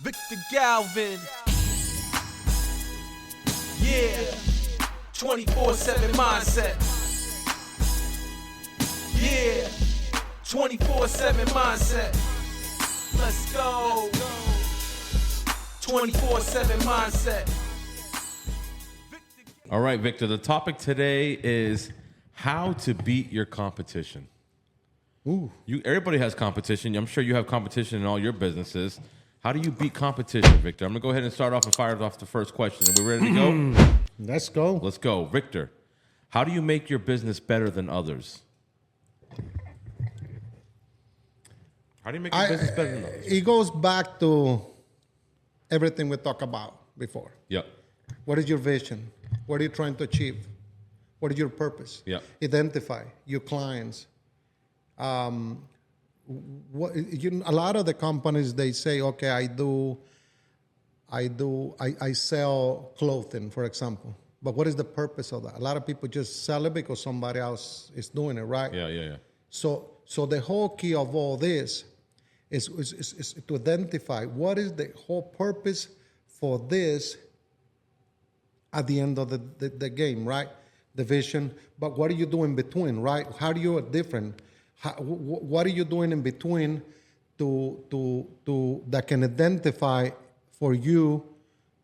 Victor Galvin. Yeah. 24/7 mindset. Yeah. 24/7 mindset. Let's go. 24/7 mindset. All right, Victor, the topic today is how to beat your competition. Ooh. Everybody has competition. I'm sure you have competition in all your businesses. How do you beat competition, Victor? I'm going to go ahead and start off and fire off the first question. Are we ready to go? Let's go. Let's go. Victor, how do you make your business better than others? How do you make your business better than others? It goes back to everything we talked about before. Yep. What is your vision? What are you trying to achieve? What is your purpose? Yep. Identify your clients. A lot of the companies, they say, okay, I sell clothing, for example. But what is the purpose of that? A lot of people just sell it because somebody else is doing it, right? Yeah. So the whole key of all this is to identify what is the whole purpose for this at the end of the game, right? The vision. But what are you doing in between, right? How do you are different? What are you doing in between to that can identify for you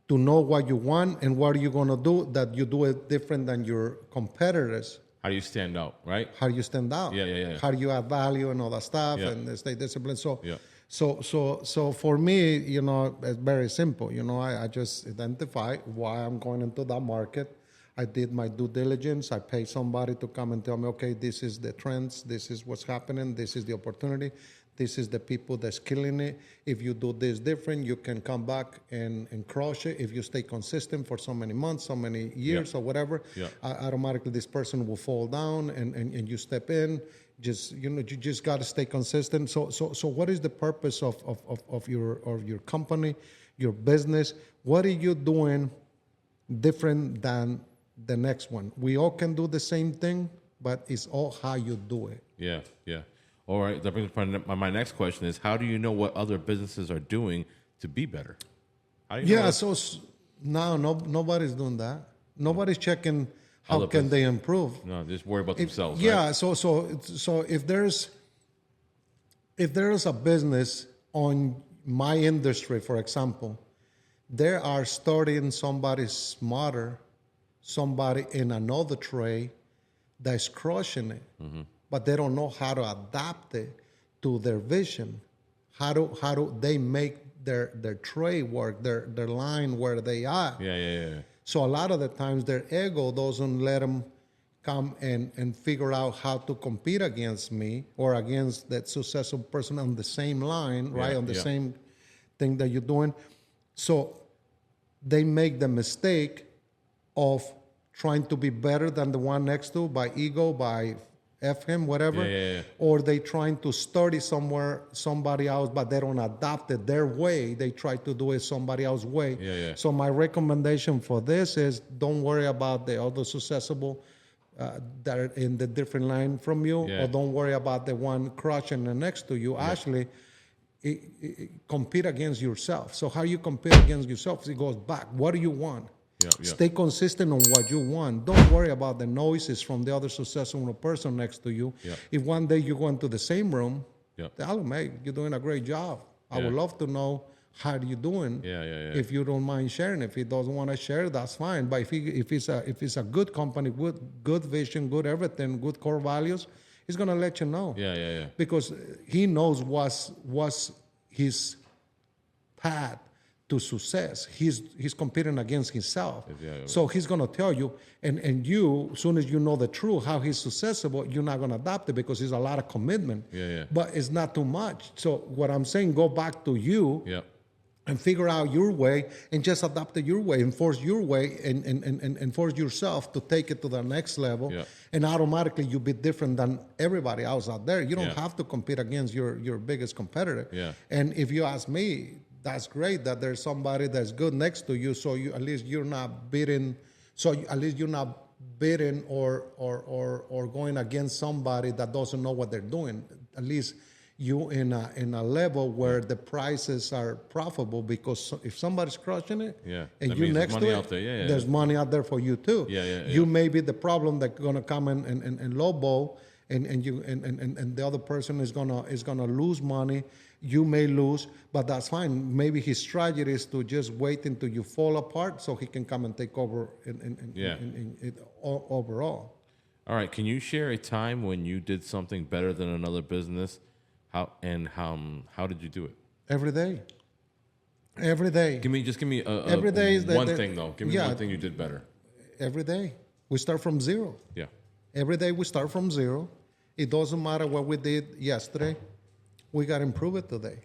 to know what you want, and what are you going to do that you do it different than your competitors? How do you stand out, right? How do you stand out? Yeah. How do you add value and all that stuff, Yeah. and stay disciplined? So, Yeah. so for me, it's very simple. I just identify why I'm going into that market. I did my due diligence. I pay somebody to come and tell me, okay, this is the trends, this is what's happening, this is the opportunity, this is the people that's killing it. If you do this different, you can come back and crush it. If you stay consistent for so many months, so many years, or whatever, automatically this person will fall down, and you step in. You just got to stay consistent. So what is the purpose of your company, your business? What are you doing different than the next one? We all can do the same thing, but it's all how you do it. Yeah. All right. That brings my next question is, how do you know what other businesses are doing to be better? How do you know So now nobody's doing that. Nobody's checking how Other can they improve. No, just worry about themselves. Yeah. Right? So if there's a business on my industry, for example, they are starting somebody smarter, somebody in another trade that's crushing it, but they don't know how to adapt it to their vision. How do they make their trade work, their line where they are? Yeah. So a lot of the times their ego doesn't let them come and figure out how to compete against me or against that successful person on the same line, right? On the same thing that you're doing. So they make the mistake of trying to be better than the one next to by ego, by F him, whatever. Yeah. Or they trying to study somebody else, but they don't adapt it their way. They try to do it somebody else's way. Yeah. So my recommendation for this is don't worry about the other successful that are in the different line from you, or don't worry about the one crushing the next to you. Actually, compete against yourself. So how you compete against yourself, it goes back. What do you want? Stay consistent on what you want. Don't worry about the noises from the other successful person next to you. If one day you go into the same room, tell them, hey, you're doing a great job. I would love to know how you're doing. If you don't mind sharing. If he doesn't want to share, that's fine. But if it's a good company, good vision, good everything, good core values, he's gonna let you know. Yeah. Because he knows what's his path to success. He's competing against himself. So he's gonna tell you, and you, as soon as you know the truth, how he's successful, you're not gonna adopt it because it's a lot of commitment. But it's not too much. So what I'm saying, go back to you. And figure out your way and just adapt it your way, enforce your way, and force yourself to take it to the next level. And automatically you'll be different than everybody else out there. You don't have to compete against your biggest competitor. And if you ask me, that's great that there's somebody that's good next to you, so at least you're not bidding. So at least you're not bidding or going against somebody that doesn't know what they're doing. At least you in a level where the prices are profitable, because if somebody's crushing it, Yeah, and that you means there's next money to it, out there. Yeah, yeah, there's money out there for you too. Yeah. You may be the problem that's gonna come and lowball, and you and the other person is gonna lose money. You may lose, but that's fine. Maybe his strategy is to just wait until you fall apart so he can come and take over overall. All right. Can you share a time when you did something better than another business? How did you do it? Every day. Give me Every day is one thing though. Give me yeah. one thing you did better. Every day. We start from zero. Yeah. Every day we start from zero. It doesn't matter what we did yesterday. We got to improve it today.